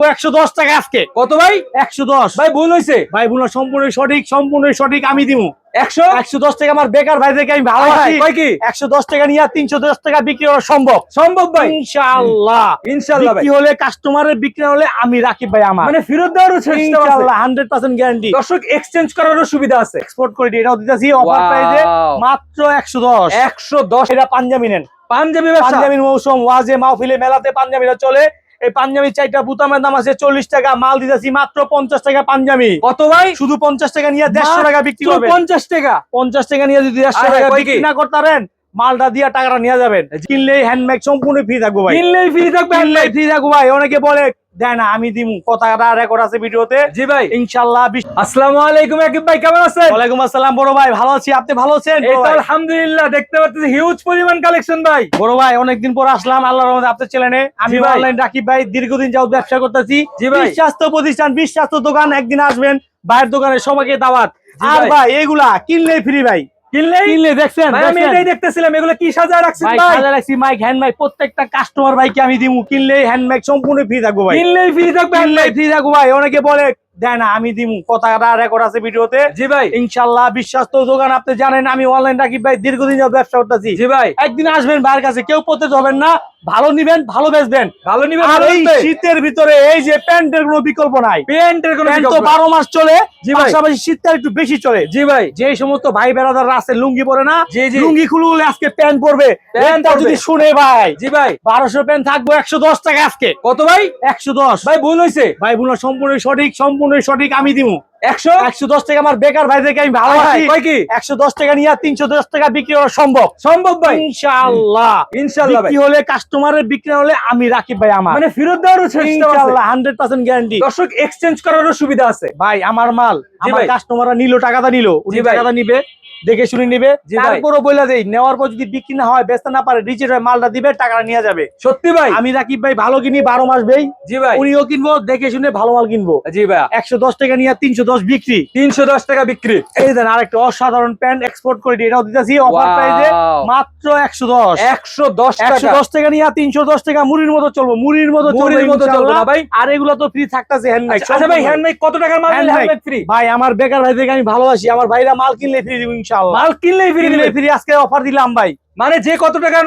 110 টাকা আজকে। কত ভাই? 110 ভাই ভুল হইছে। ভাই বলুন সম্পূর্ণ সঠিক আমি দিমু। 100 110 টাকা আমার বেকার ভাইদেরকে আমি ভালোবাসি। কয় কি 110 টাকা নিয়ে 310 টাকা বিক্রি করা সম্ভব। সম্ভব ভাই? ইনশাআল্লাহ ইনশাআল্লাহ ভাই। বিক্রি হলে কাস্টমারের বিক্রি হলে আমি রাকিব ভাই আমার মানে ফেরত দেওয়ারও চেষ্টা আছে ইনশাআল্লাহ 100% গ্যারান্টি। দর্শক এক্সচেঞ্জ করারও সুবিধা আছে। এক্সপোর্ট করে এটাও দিতেছি অফার প্রাইসে মাত্র 110। 110 এটা পাঞ্জাবি নেন। পাঞ্জাবি ব্যবসা। পাঞ্জাবির মৌসুম ওয়াজে মাহফিলে মেলাতে পাঞ্জাবিরা চলে। এই পাঞ্জাবি চারটা বুতামের দাম আছে 40 টাকা, মাল দিতেছি মাত্র 50 টাকা পাঞ্জাবি। কত ভাই? শুধু 50 টাকা নিয়ে 150 টাকা বিক্রি করবে। 50 টাকা 50 টাকা নিয়ে যদি 150 টাকা বিক্রি না করতে পারেন মালটা দিয়ে টাকাটা নিয়ে যাবেন। কিনলেই হ্যান্ডমেড সম্পূর্ণ ফ্রি থাকবো ভাই। কিনলেই ফ্রি থাকবে। কিনলেই ফ্রি থাকবো ভাই। অনেকে বলে দেয় না, আমি দিমু। কথাটা রেকর্ড আছে ভিডিওতে। জি ভাই ইনশাআল্লাহ। আসসালামু আলাইকুম আকিব ভাই, কেমন আছেন? ওয়ালাইকুম আসসালাম বড় ভাই, ভালো আছি। আপনি ভালো আছেন? এই তো আলহামদুলিল্লাহ। দেখতে পাচ্ছি হিউজ পরিমাণ কালেকশন ভাই। বড় ভাই অনেকদিন পর আসলাম আল্লাহর রহমতে আপনার চ্যানেলে। আমি অনলাইন রাকিব ভাই দীর্ঘদিন যাবত ব্যবসা করতেছি। বিশ্বাস্ত প্রতিষ্ঠান, বিশ্বাস্ত দোকান। একদিন আসবেন ভাইয়ের দোকানে, সবাইকে দাওয়াত। আর ভাই এগুলা কিনলেই ফ্রি ভাই। কিনলে দেখছেন আমি এটাই দেখতেছিলাম, এগুলো কি সাজায় রাখছেন ভাই? সাজায় রাখছি মাইক হ্যান্ড মাইক প্রত্যেকটা কাস্টমার ভাইকে আমি দিমু। কিনলেই হ্যান্ড মাইক সম্পূর্ণ ফ্রি থাকবো ভাই। কিনলেই ফ্রি থাকবে। কিনলেই ফ্রি থাকবো ভাই। অনেকে বলে দেয় না, আমি দিমু। কথাটা রেকর্ড আছে ভিডিওতে। জি ভাই ইনশাআল্লাহ বিশ্বাস্ত দোকান। আপনি জানেন আমি অনলাইন রাকিব ভাই দীর্ঘদিন যাবত ব্যবসা করতেছি। জি ভাই একদিন আসবেন ভাইয়ের কাছে, কেউ পতিত হবেন না। ভালো নিবেন, ভালো বেচবেন। ভালো নিবেন। আর এই শীতের ভিতরে এই যে প্যান্টের কোনো বিকল্প নাই। প্যান্টের কোনো প্যান্ট বিকল্প তো 12 মাস চলে, জি ভাই। পাশাপাশি শীতকাল একটু বেশি চলে। জি ভাই যে সমস্ত ভাই বেরাদাররা আছে লুঙ্গি পরে না, জি জি লুঙ্গি খুললে আজকে প্যান্ট পরবে। প্যান্টটা যদি শুনে ভাই, জি ভাই 1200 প্যান্ট থাকবো 110 টাকা আজকে। কত ভাই? 110 ভাই ভুল হইছে। ভাই বলুন সম্পূর্ণ সঠিক আমি দিমু। 110 টাকা আমার বেকার ভাইদেরকে আমি ভালোবাসি। কয় কি 110 টাকা নিয়ে 310 টাকা বিক্রি করা সম্ভব। সম্ভব ভাই? ইনশাআল্লাহ ইনশাআল্লাহ ভাই। বিক্রি হলে কাস্টমারের বিক্রি হলে আমি রাকিব ভাই আমার মানে ফেরত দেওয়ারও চেষ্টা আছে ইনশাআল্লাহ 100% গ্যারান্টি। দর্শক এক্সচেঞ্জ করারও সুবিধা আছে ভাই আমার মাল আমার কাস্টমাররা নিল, টাকাটা নিল, উনি টাকাটা নিবে, দেখে শুনে নিবে। তারপরও বলে দেই, নেওয়ার পর যদি বিক্রি না হয়, বেচতে না পারে, রিজেক্ট হয়, মালটা দিবে, টাকাটা নিয়ে যাবে। সত্যি ভাই আমি রাকিব ভাই ভালো কিনি, 12 মাস ভাই। জি ভাই উনিও কিনবো, দেখে শুনে ভালো মাল কিনবো। জি ভাই 110 টাকা নিয়ে 310 বিক্রি। 310 টাকা বিক্রি। এই দেন আরেকটা অসাধারণ প্যান্ট এক্সপোর্ট করে এটাও দিতেছি অফার প্রাইসে মাত্র 110। 110 টাকা নিয়ে 310 টাকা মুড়ির মতো চলবো, মুড়ির মতো চলবো না ভাই। আর এগুলো তো ফ্রি থাকতেছে হ্যান্ডমেড। আচ্ছা ভাই হ্যান্ডমেড কত টাকার মাল নিলে হ্যান্ডমেড ফ্রি? ভাই আমার বেকার ভাইদেরকে আমি ভালোবাসি। আমার ভাইরা মাল কিনলে ফ্রি দিব ইনশাআল্লাহ। মাল কিনলেই ফ্রি আজকে অফার দিলাম ভাই। মানে যে কত টাকার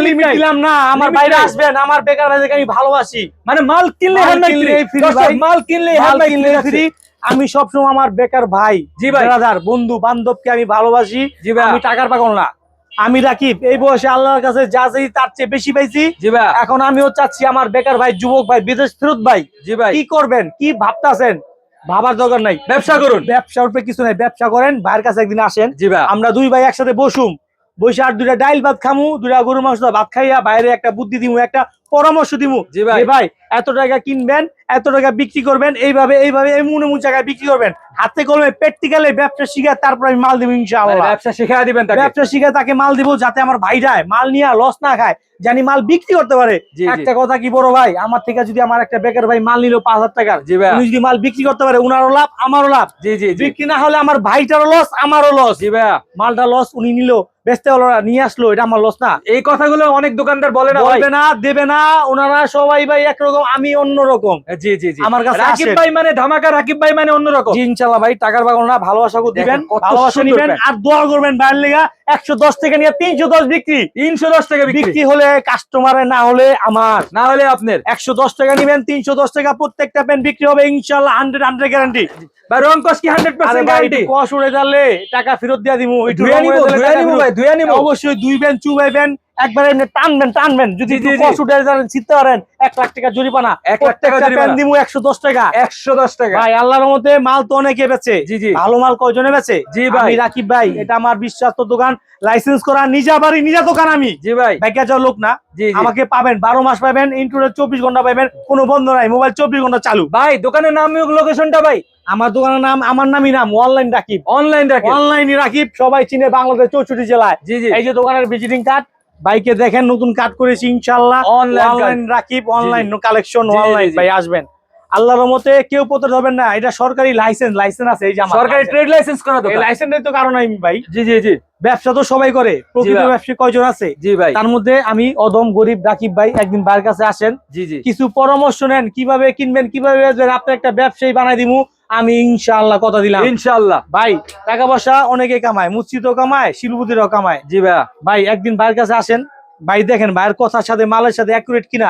লিমিট দিলাম না। আমার বাইরে আসবেন, আমার বেকার ভাইদেরকে আমি ভালোবাসি। মানে মাল কিনলে হ্যান্ডমেড ফ্রি ভাই। মাল কিনলে হ্যান্ডমেড ফ্রি। আমি সবসময় আমার বেকার ভাই, জি ভাই ব্রাদার, বন্ধু বান্ধবকে আমি ভালোবাসি। জি ভাই আমি টাকার পাগল না। আমি রাকিব এই বয়সে আল্লাহর কাছে যা চাই তার চেয়ে বেশি পাইছি। জি ভাই এখন আমিও চাচ্ছি আমার বেকার ভাই, যুবক ভাই, বিদেশ ফেরত ভাই, জি ভাই কি করবেন, কি ভাবতাছেন? ভাবার দরকার নাই, ব্যবসা করুন। ব্যবসার উপরে কিছু নাই, ব্যবসা করেন। ভাইয়ের কাছে একদিন আসেন, জি ভাই আমরা দুই ভাই একসাথে বসুম, বসে আর 2টা ডাইল ভাত খামু, 2টা গরু মাংস ভাত খাইয়া বাইরে একটা বুদ্ধি দিমু, একটা পরামর্শ দিমু। জি ভাই ভাই এত টাকা কিনবেন, এত টাকা বিক্রি করবেন, এইভাবে এমন জায়গায় বিক্রি করবেন। হাতে কলমে প্র্যাকটিক্যালি ব্যবসা শিখে তারপর আমি মাল দিব ইনশাআল্লাহ। ব্যবসা শিখিয়ে দিবেন তাকে। ব্যবসা শিখে তাকে মাল দিব, যাতে আমার ভাইরাই মাল নিয়ে লস না খায়, জানি মাল বিক্রি করতে পারে। একটা কথা কি বড় ভাই, আমার থেকে যদি আমার একটা বেকার ভাই মাল নিল 5000 টাকার, উনি যদি মাল বিক্রি করতে পারে, উনারও লাভ, আমারও লাভ। জি জি বিক্রি না হলে আমার ভাইটারও লস, আমারও লস। জি ভাই মালটা লস, উনি নিল, বেচতে হলো না, নিয়ে আসলো, এটা আমার লস না। এই কথাগুলো অনেক দোকানদার বলে না, বলবে না, দেবে না। ওনারা সবাই ভাই একরকম, আমি অন্যরকম। জি জি জি আমার কাছে রাকিব ভাই মানে ধামাকা, রাকিব ভাই মানে অন্যরকম। জি ইনশাআল্লাহ ভাই, টাকার পাগল না, ভালোবাসা দিবেন, ভালোবাসা নিবেন আর দোয়া করবেন ভাইয়ের লেগা। 110 টাকা নিয়ে 310 বিক্রি। 310 টাকা বিক্রি হলে কাস্টমারে, না হলে আমার, না হলে আপনার। 110 টাকা নিবেন, 310 টাকা প্রত্যেকটা প্যান্ট বিক্রি হবে ইনশাআল্লাহ। 100 গ্যারান্টি। ভাই রং কস কি 100% গ্যারান্টি? কস উড়ে গেলে টাকা ফেরত দিয়ে দিমু। ধুইয়া নিব ভাই, ধুইয়া নিব অবশ্যই। দুইবেন, চুবাইবেন, একবারে টানবেন। যদি কস উঠে যান, ছিটতে পারেন, 1 লাখ টাকা জরিমানা। 1 লাখ টাকা জরিমানা দিমু 110 টাকা। 110 টাকা ভাই আল্লাহর রহমতে মাল তো অনেকে বেচে। জি জি ভালো মাল কয়জনে বেচে? জি ভাই আমি রাকিব ভাই, এটা আমার বিশ্বাস্ত দোকান, লাইসেন্স করা, নিজা বাড়ি, নিজা দোকান। আমি জি ভাই ব্যাংকে যাওয়ার লোক না। আমাকে পাবেন 12 মাস পাবেন, ইন্টারনেট 24 ঘন্টা পাবেন, কোনো বন্ধ নাই, মোবাইল 24 ঘন্টা চালু। ভাই দোকানের নাম, লোকেশনটা ভাই? আমার দোকানের নাম, আমার নামই নাম, অনলাইন রাকিব। অনলাইন রাকিব সবাই চিনে, বাংলাদেশ 64 জেলায়। জি জি এই যে দোকানের ভিজিটিং কার্ড, বাইকে দেখেন, নতুন কার্ড করেছি ইনশাআল্লাহ। Online Rakib, online collection, online ভাই আসবেন। আল্লাহর রহমতে কেউ পথে ধরবেন না, এটা সরকারি লাইসেন্স আছে, এই যে আমার সরকারি ট্রেড লাইসেন্স করা এই দোকান। লাইসেন্সের তো কারণ আমি ভাই, জি জি জি ব্যবসা তো সবাই করে, প্রকৃত ভাই। ব্যবসায়ী কয়জন আছে? জি ভাই। তার মধ্যে আমি অদম গরিব রাকিব ভাই, একদিন ভাইয়ের কাছে আসেন, জি জি কিছু পরামর্শ নেন, কিভাবে কিনবেন, কিভাবে বেচবেন, আপনার একটা ব্যবসায়ী বানাই দিমু আমি, ইনশাআল্লাহ কথা দিলাম। ইনশাআল্লাহ ভাই টাকা পয়সা অনেকে কামায়, মুসজিদও কামায়, শিলবুদ্দিরও কামায়। জি ভাই। ভাই একদিন ভাইয়ের কাছে আসেন, ভাই দেখেন ভাইয়ের কথার সাথে মালের সাথে অ্যাকুরেট কিনা,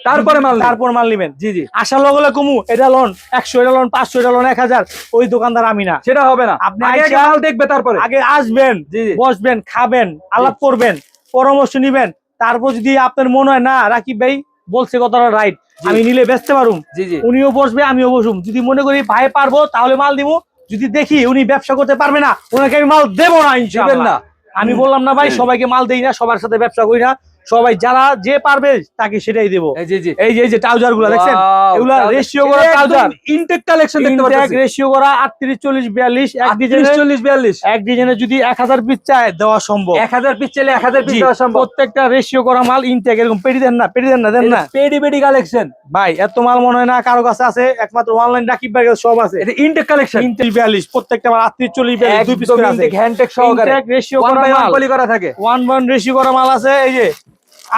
তারপরে মাল নেবেন। তারপর মাল নিবেন। জি জি আশা লগলে কমু, এটা লোন 100, এটা লোন 500, এটা লোন 1000, ওই দোকানদার আমি না। সেটা হবে না, আপনি আগে আগে আইসা- মাল দেখবে তারপরে। আগে আসবেন, জি জি বসবেন, খাবেন, আলাপ করবেন, পরামর্শ নিবেন, তারপর যদি আপনার মনে হয় না রাকিব ভাই বলছে কথাটা রাইট, জি। আমি নিলে বেচতে পারুম, জি জি উনিও বসবে আমিও বসুম। যদি মনে করি ভাই পারবো তাহলে মাল দিব, যদি দেখি উনি ব্যবসা করতে পারবে না, ওনাকে আমি মাল দেবো না দিবেন ইনশাআল্লাহ। না। আমি বললাম না ভাই সবাইকে মাল দেই না, সবার সাথে ব্যবসা করি না, সবাই যারা যে পারবে তাকে সেটাই দেবো। জি জি এই যে ট্রাউজার গুলা দেখছেন, Wow, এগুলা trouser। রেশিও করা ট্রাউজার, ইনটেক কালেকশন দেখতে পাচ্ছেন। রেশিও করা 38, 40, 42, এক 38, ডিজাইনে 40, 42 এক ডিজাইনে যদি 1000 পিস চায় দেওয়া সম্ভব। 1000 পিস চলে 1000 পিস জি, দেওয়া সম্ভব। প্রত্যেকটা রেশিও করা মাল ইনটেক, এরকম পেটি দেন না, পেটি দেন না, দেন না পেডি পেডি কালেকশন ভাই, এত মাল মনে হয় না কারো কাছে আছে, একমাত্র অনলাইন রাকিব ভাই কাছে সব আছে। এটা ইনটেক কালেকশন, ইনটেল 42 প্রত্যেকটা মাল 38, 40, 42 দুই পিস একদম করে আছে। ইনটেক হ্যান্ডটেক সহকারে ইনটেক রেশিও 1 করা বাই 1 মাল, পলি করা থাকে। 1/1 রেশিও করা মাল আছে। এই যে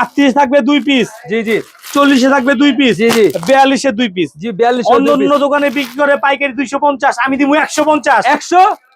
38 থাকবে 2 পিস, জি জি 40 থাকবে 2 পিস, জি জি 42 2 পিস। জি 42 অন্য দোকানে বিক্রি করে পাইকারি 250, আমি দিব 150,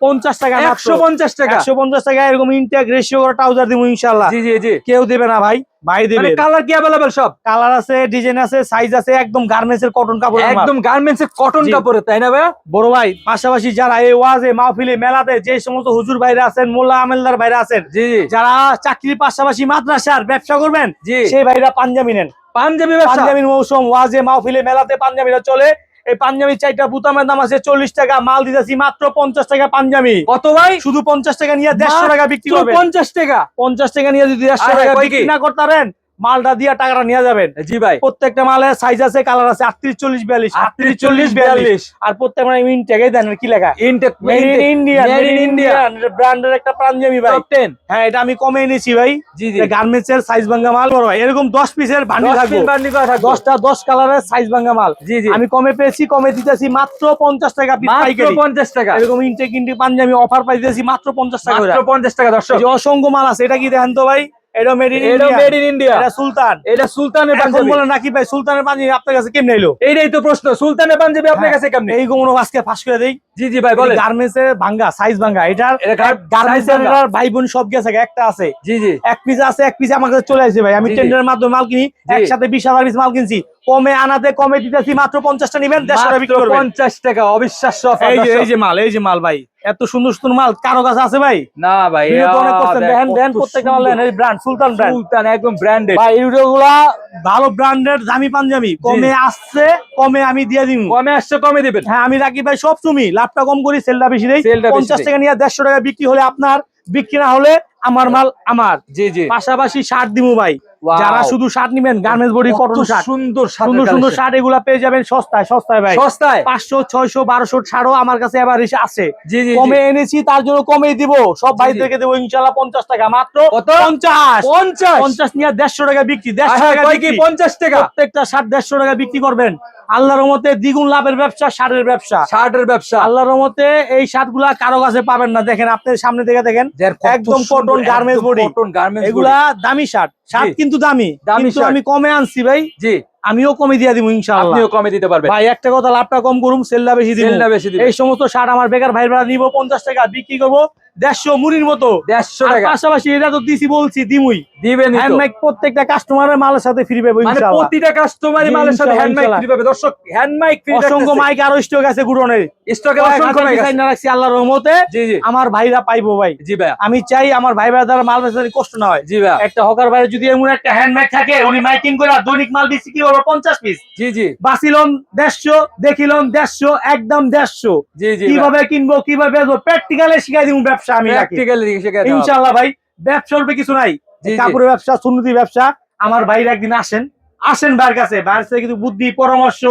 150 টাকা, 150 টাকা। 150 টাকা এরকম ইনটেক রেশিও করা ট্রাউজার দিব ইনশাআল্লাহ। জি জি জি কেউ দেবে না ভাই, ভাই দেবে। মানে কালার কি अवेलेबल সব? কালার আছে, ডিজাইন আছে, সাইজ আছে, একদম গার্মেন্টস এর কটন কাপড়, একদম গার্মেন্টস এর কটন জি। কাপড়ে, তাই না ভাই? বড় ভাই পাশাপাশি যারা এই ওয়াজে মাহফিলে মেলাতে যে সমস্ত হুজুর ভাইরা আছেন, মোল্লা আমেলদার ভাইরা আছেন, জি জি যারা চাকরির পাশাপাশি মাদ্রাসার ব্যবসা করবেন, জি। সেই ভাইরা পাঞ্জাবি নেন। পাঞ্জাবি ব্যবসা, পাঞ্জাবির মৌসুম, ওয়াজে মাহফিলে মেলাতে পাঞ্জাবিরা চলে। এই পাঞ্জাবি 4টা বুতামের দাম আছে 40 টাকা, মাল দিতেছি মাত্র 50 টাকা পাঞ্জাবি। কত ভাই? শুধু 50 টাকা নিয়ে 150 টাকা বিক্রি করবেন। 50 টাকা, 50 টাকা নিয়ে যদি 150 আরে টাকা কয় বিক্রি কি? না করতে পারেন, মালটা দিয়ে টাকাটা নিয়ে যাবেন। জি ভাই। প্রত্যেকটা মালের সাইজ আছে, কালার আছে, 38, 40, 42, 38, 40, 42, আর প্রত্যেকটা ইনটেক দেন। কি লেখা? ইনটেক made in India, made in India ব্র্যান্ডের একটা পাঞ্জাবি ভাই। টপ 10। হ্যাঁ, এটা আমি কমে এনেছি ভাই। জি জি গার্মেন্টস এর সাইজ ভাঙা মাল বড় ভাই, এরকম 10 পিসের বান্ডিল 10 থাকবে, পিস বান্ডিল করা থাকবে। 10টা 10 কালারের সাইজ ভাঙা মাল। জি জি আমি কমে পেয়েছি, কমে দিতেছি মাত্র 50 টাকা পিস মাত্র পাইকারি। 50 টাকা, এরকম ইনটেক পাঞ্জাবি অফার পাইতেছি মাত্র 50 টাকা করে। মাত্র 50 টাকা দর্শক। এই যে অসংখ্য মাল আছে, এটা কি দেখেন তো ভাই, এটা মেড ইন এটা ইন্ডিয়া, মেড ইন ইন্ডিয়া, এটা সুলতান। এটা সুলতানের এখন পাঞ্জাবি। বলেন নাকি ভাই সুলতানের পাঞ্জাবি আপনার কাছে কেমনে এলো? এইটাই তো প্রশ্ন, সুলতানের পাঞ্জাবি আপনার কাছে কেমনে? এই গুলো আজকে ফাঁস করে দেই। জি জি ভাই বলেন। গার্মেন্টস এর ভাঙ্গা, সাইজ ভাঙ্গা, এটার এটা গার্মেন্টস size ভাঙা। এর ভাই বোন সব গেছে, একটা আছে, জি জি এক পিস আছে, এক পিস আমার কাছে চলে আসছে ভাই। আমি জি, জি। টেন্ডারের মাধ্যমে মাল কিনি, জি। একসাথে 20,000 পিস মাল কিনছি, কমে আনাতে কমে দিতেছি মাত্র 50টা নিবেন, 150 টাকা বিক্রি মাত্র করবেন। 50 টাকা, অবিশ্বাস্য অফার। এই যে মাল ভাই, এত সুন্দর সুন্দর মাল কারো কাছে আছে ভাই? না ভাই, ভিডিও তো অনেক করছেন, দেখেন প্রত্যেকটা মাল নেন, এই ব্র্যান্ড সুলতান ব্র্যান্ড, সুলতান একদম ব্র্যান্ডেড ভাই এই ভিডিওগুলা ভালো ব্র্যান্ডের দামি পাঞ্জাবি, কমে আসছে, কমে আমি দিয়ে দিব। কমে আসছে, কমে দিবেন। হ্যাঁ, আমি রাখি ভাই সব তুমি লাভটা কম করি, সেলটা বেশি দেই। সেলটা বেশি 50 দেই। টাকা নিয়ে 150 টাকা বিক্রি হলে আপনার, বিক্রি না হলে আমার মাল আমার। জি জি পাশাপাশি শার্ট দিমু ভাই, Wow. যারা শুধু শার্ট নিবেন, গার্মেন্টস বডি কত কটন শার্ট, সুন্দর সুন্দর সুন্দর শার্ট, এগুলা পেয়ে যাবেন সস্তায় সস্তায় ভাই। সস্তায় 500, 600, 1200 ছাড়ও আমার কাছে এবার এসে আছে। জি জি কমে এনেছি তার জন্য কমেই দিব, সব জি, ভাইদেরকে দেবো ইনশাআল্লাহ 50 টাকা, মাত্র কত? 50। 50 50 নিয়ে 150 টাকা বিক্রি, 150 আহা, টাকা কয় কি বিক্রি। 50 টাকা? প্রত্যেকটা শার্ট 150 টাকা বিক্রি করবেন। আল্লাহর রহমতে দ্বিগুণ লাভের ব্যবসা, শার্টের ব্যবসা। শার্টের ব্যবসা। আল্লাহর রহমতে এই শার্ট গুলা কারো কাছে পাবেন না, দেখেন আপনার সামনে থেকে দেখেন, একদম কটন গার্মেন্টস বডি, এগুলা দামি শার্ট, শার্ট কিন্তু দামি, কিন্তু আমি কমে আনছি ভাই। জি, আমিও কমে দিয়ে দিব ইনশাআল্লাহ। আপনিও কমে দিতে পারবেন ভাই একটা কথা, লাভটা কম করুম, সেলটা বেশি দিব। সেলটা বেশি দিবেন। এই সমস্ত শার্ট আমার বেকার ভাইরা নিব 50 টাকা, বিক্রি করবো 150 মুড়ির মতো। 150 আর টাকা পাশাপাশি এটা তো দিছি, বলছি দিমুই, দিবেন। হ্যান্ডমেড প্রত্যেকটা কাস্টমারের মালের সাথে ফ্রি পাবো মানে ইনশাআল্লাহ। প্রতিটা কাস্টমারই জি, মালের সাথে ইনশাআল্লাহ, হ্যান্ড মাইক ফ্রি পাবে দর্শক। হ্যান্ড মাইক ফ্রি, অসংখ্য মাইক আরো স্টক আছে গুড়নের, স্টকে অসংখ্য মাইক আছে। রাখছি আল্লাহর রহমতে। জি জি আমার ভাইরা পাইবো ভাই। জি ভাই, আমি চাই আমার ভাই দ্বারা মাল বেচাতে কষ্ট না হয়। জি ভাই, একটা হকার ভাইয়ের যদি এমন একটা হ্যান্ডমেড থাকে, উনি মাইকিং করে দৈনিক মাল দিচ্ছি কি হলো 50 পিস, জি জি বাসিলন 150, দেখিলন 150, একদম 150। জি জি কিভাবে কিনবো, কিভাবে বেচবো, প্র্যাকটিক্যালি শিখাই দিব ব্যবসা আমি রাখি প্র্যাকটিক্যালি শিখে দাও ইনশাআল্লাহ ভাই। ব্যবসার উপরে কিছু নাই, জি, জি। কাপড়ের ব্যবসা, সুন্নতি ব্যবসা। আমার ভাইরা একদিন আসেন ভাইয়ের কাছে, ভাইয়ের সাথে কিন্তু বুদ্ধি পরামর্শ,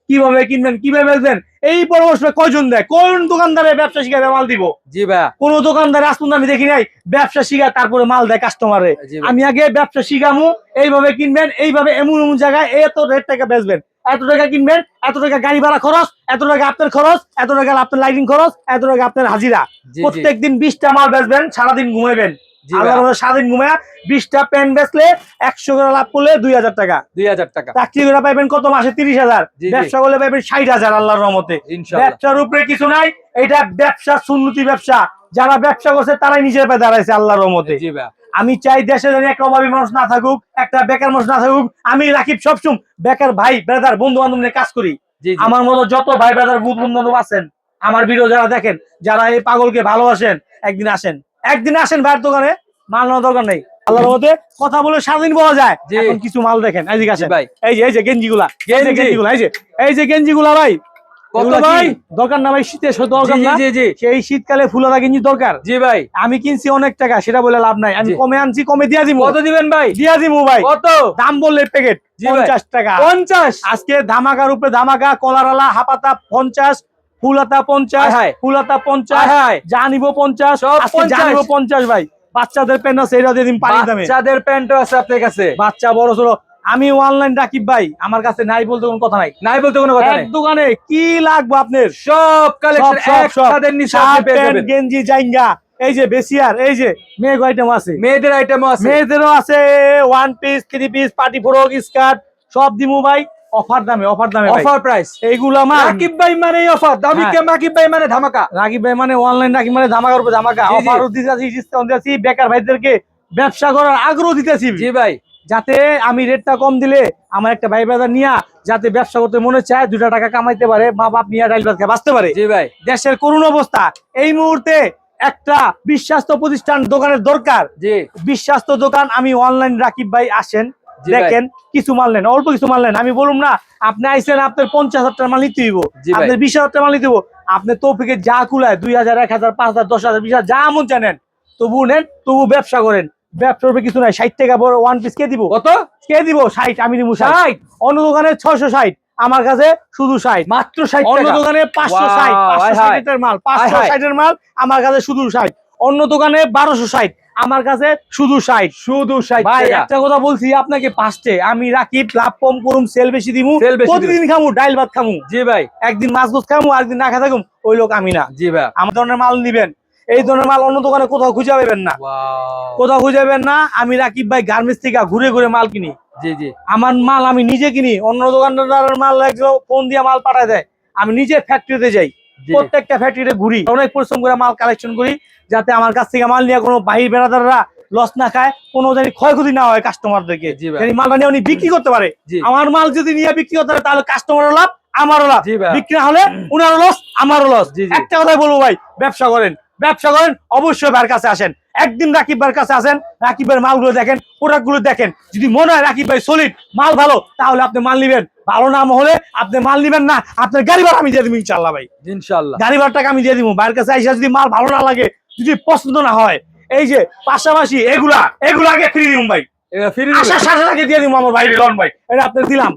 কিভাবে কিনবেন, কিভাবে বেচবেন, এই পরামর্শ কয়জন দেয়? কোন দোকানদারের ব্যবসা শিখাবে মাল দিব? জি ভাই, কোন দোকানদার আজ পর্যন্ত আমি দেখি নাই ব্যবসা শিখা তারপরে মাল দেয় কাস্টমারে। জি ভাই। আমি আগে ব্যবসা শিখামু, এইভাবে কিনবেন, এইভাবে এমন এমন জায়গায় এত রেট টাকা বেচবেন, এত টাকা কিনবেন, এত টাকা গাড়ি ভাড়া খরচ, এত টাকা আপনার খরচ, এত টাকা আপনার লাইটিং খরচ, এত টাকা আপনার হাজিরা। প্রত্যেকদিন 20টা মাল বেচবেন, সারাদিন ঘুমাইবেন। সারাদিন ঘুমায় 20টা প্যান্ট বেচলে 100 করে লাভ করলে 2000 টাকা। 2000 টাকা চাকরি করে পাইবেন কত মাসে 30,000, ব্যবসা করলে পাইবেন 60,000 আল্লাহর রহমতে। ব্যবসার উপরে কিছু নাই, এটা ব্যবসা সুন্নতি ব্যবসা। যারা ব্যবসা করছে তারাই নিজের পায়ে দাঁড়াইছে আল্লাহর রহমতে। আমি চাই দেশে যেন একটা অভাবী মানুষ না থাকুক, একটা বেকার মানুষ না থাকুক। আমি রাকিব সবসময় বেকার ভাই ব্রাদার বন্ধু বান্ধব নিয়ে কাজ করি। আমার মতো যত ভাই ব্রাদার বন্ধু বান্ধব আছেন, আমার ভিডিও যারা দেখেন, যারা এই পাগলকে ভালোবাসেন, একদিন আসেন ভাইয়ের দোকানে, মাল নেওয়ার দরকার নেই। আল্লাহর রহমতে কথা বলে সারাদিন বলা যায়। এখন কিছু মাল দেখেন, এইদিকে আসেন ভাই। এই যে গেঞ্জিগুলা, এই যে গেঞ্জিগুলা ভাই, কত ভাই দরকার না ভাই? শীতের দরকার না, সেই শীতকালে ফুলারা গেঞ্জি দরকার। জি ভাই, আমি কিনছি অনেক টাকা, সেটা বলে লাভ নাই। আমি কমে আনছি, কমে দিয়া দিব। কত দিবেন ভাই? দিয়া দিব ভাই। কত দাম বললে প্যাকেট 50 টাকা। 50 আজকে ধামাকার উপরে ধামাকা। কলারালা হাপাতা 50, ফুলাতা 50, ফুলাতা 50, যা নিব 50, আজকে যা নিব 50 ভাই। বাচ্চাদের প্যান্ট আছে, এটা দিয়ে দিন পানির দামে। বাচ্চাদের প্যান্টও আছে আপনার কাছে, বাচ্চা বড় ছোট। আমি অনলাইন রাকিব ভাই, আমার কাছে নাই বলতে কোনো কথা নাই, নাই বলতে কোনো কথা নাই। এক দোকানে কি লাগবে আপনার সব কালেকশন একসাথে নিচে আপনি পেয়ে যাবেন। গেঞ্জি জাইঙ্গা, এই যে বেসিয়ার, এই যে মেয়ের আইটেম আছে, মেয়েদের আইটেমও আছে, মেয়েদেরও আছে। One piece, 3 piece, party frock, skirt সব দিমু ভাই অফার দামে। অফার প্রাইস এইগুলা মা রাকিব ভাই মানে অফার দামি কে, রাকিব ভাই মানে ধামাকা। রাকিব ভাই মানে অনলাইন, রাকিব মানে ধামাকার উপর ধামাকা। অফারও দিতেছি, ডিসকাউন্ট দিতেছি, বেকার ভাইদেরকে ব্যবসা করার আগ্রহ দিতেছি। জি ভাই, যাতে আমি রেটটা কম দিলে আমার একটা ভাই ব্রাদার নিয়া যাতে ব্যবসা করতে মনে চায়, 2 টাকা কামাইতে পারে, মা বাপ নিয়ে ডাইল ভাত খেয়ে বাঁচতে পারে। জি ভাই, দেশের করুণ অবস্থা এই মুহূর্তে, একটা বিশ্বাস্ত প্রতিষ্ঠান দোকানের দরকার। জি, বিশ্বাস্ত দোকান। আমি অনলাইন রাকিব ভাই, আসেন দেখেন, কিছু মাল নেন, অল্প কিছু মাল নেন। আমি বলুম না আপনি আইসেন আপনার 50,000 টাকা মাল নিতে হইব, আপনার 20,000 টাকা মাল নিতে হইব, আপনার তৌফিকে যা কুলায় 2,000, 1,000, 5,000, 10,000, 20,000 যা মন জানেন, তবু নেন, তবু ব্যবসা করেন। ব্যবসার উপরে কিছু নাই। 60 টাকা বড় ওয়ান পিস কে দিব? কত কে দিব? 60, আমি দিব 60। অন্য দোকানে 660, আমার কাছে শুধু 60, মাত্র 60 টাকা। অন্য দোকানে 560, 560 এর মাল, 560 এর মাল আমার কাছে শুধু 60। অন্য দোকানে 1260, আমার কাছে শুধু 60, শুধু 60 ভাই। একটা কথা বলছি আপনাকে ফার্স্টে, আমি রাকিব লাভ কম করুম, সেল বেশি দিমু। প্রতিদিন খামু ডাইল ভাত খামু। জি ভাই, একদিন মাছ গোছ খামু, আরেকদিন না খা থাকুম, ওই লোক আমি না। জি ভাই, আমার ধরনের মাল নিবেন, এই ধরনের মাল অন্য দোকানে কোথাও খুঁজে পাবেন না, কোথাও খুঁজে পাবেন না। আমি রাকিব ভাই গার্মেন্টস থেকে ঘুরে ঘুরে মাল কিনি। জি জি, আমার মাল আমি নিজে কিনি, অন্য দোকানদারের মাল একজন ফোন দিয়ে মাল পাঠায় দেয়। আমি নিজে ফ্যাক্টরিতে যাই, প্রত্যেকটা ফ্যাক্টরিতে ঘুরি, অনেক পরিশ্রম করে মাল কালেকশন করি, যাতে আমার কাছ থেকে মাল নিয়ে কোনো বাহির বেড়াদাররা লস না খায়, কোনো জানি ক্ষয়ক্ষতি না হয় কাস্টমারদেরকে, মালটা নিয়ে উনি বিক্রি করতে পারে। আমার মাল যদি নিয়ে বিক্রি করতে পারে, তাহলে কাস্টমারের লাভ, আমারও লাভ। বিক্রি না হলে উনারও লস, আমারও লস। একটা কথাই বলবো ভাই, ব্যবসা করেন, ব্যবসা করেন, অবশ্যই ভাইয়ের কাছে আসেন। একদিন রাকিব ভাইয়ের কাছে আসেন, রাকিবের মালগুলো দেখেন, প্রোডাক্ট গুলো দেখেন। যদি মনে হয় রাকিব ভাই সলিড মাল ভালো, তাহলে আপনি মাল নিবেন। ভালো না হলে আপনি মাল নিবেন না। আপনার গাড়ি ভাড়া আমি দিয়ে দিব ইনশাল্লাহ ভাই, ইনশাল্লাহ গাড়ি ভাড়া টাকা আমি দিয়ে দিব। ভাইয়ের কাছে আইসা যদি মাল ভালো না লাগে, যদি পছন্দ না হয়, এই যে পাশাপাশি এগুলা আগে ফ্রি দিব ভাই, আসার সাথে সাথে দিয়ে দিব আমার ভাই লন ভাই। এটা আপনি দিলাম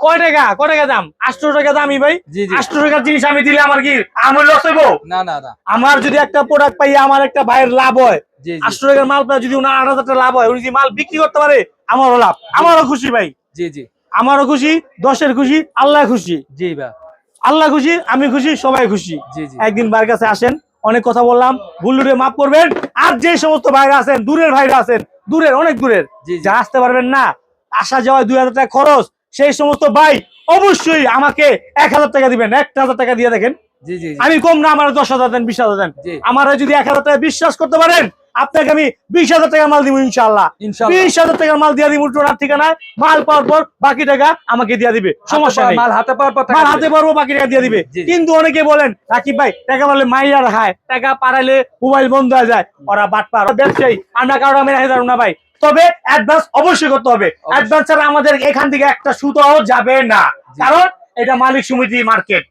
কয় টাকা দাম? 800 টাকা দামি ভাই। 800 টাকার জিনিস আমি দিলে আমার কি আমার লস হইব? না না না, আমার যদি একটা প্রোডাক্ট পাই, আমার একটা ভাইয়ের লাভ হয়। 800 টাকার মাল পাই, যদি ওনার 8,000 টাকা লাভ হয়, উনি যদি মাল বিক্রি করতে পারে, আমারও লাভ, আমারও খুশি ভাই। জি জি, আমারও খুশি, দশের খুশি, আল্লাহ খুশি। জি ভাই, আল্লাহ খুশি, আমি খুশি, সবাই খুশি। জি জি, একদিন ভাইয়ের কাছে আসেন। অনেক কথা বললাম, ভুল টুটে মাফ করবেন। আর যে সমস্ত ভাইরা আছেন, দূরের ভাইরা আছেন, দূরের অনেক দূরের, যা আসতে পারবেন না, আসা যাওয়া 2,000 টাকা খরচ, সেই সমস্ত ভাই অবশ্যই আমাকে 1,000 টাকা দিবেন। 1,000 টাকা দিয়ে দেখেন, আমি কম না, আমার 10,000 দেন, 20,000 দেন। আমার যদি 1,000 টাকা বিশ্বাস করতে পারেন, আপনাকে আমি 20,000 টাকা মাল দিব ইনশাআল্লাহ। 20,000 টাকার মাল দিয়ে দিব, টোনার ঠিকানায় মাল পাওয়ার পর বাকি টাকা আমাকে দিয়ে দিবে, সমস্যা নেই। মাল হাতে পাওয়ার পর মাল হাতে পারবো, বাকি টাকা দিয়ে দিবে। কিন্তু অনেকে বলেন রাকিব ভাই টাকা পারলে মাইয়ার খায়, টাকা পারাইলে মোবাইল বন্ধ হয়ে যায়, ওরা বাটপার ব্যবসায়ী। আমরা কারো আমি রেখে না ভাই, তবে অ্যাডভান্স অবশ্যই করতে হবে। অ্যাডভান্স ছাড়া আমাদের এখান থেকে একটা সুতাও যাবে না, কারণ এটা মালিক সমিতি মার্কেট।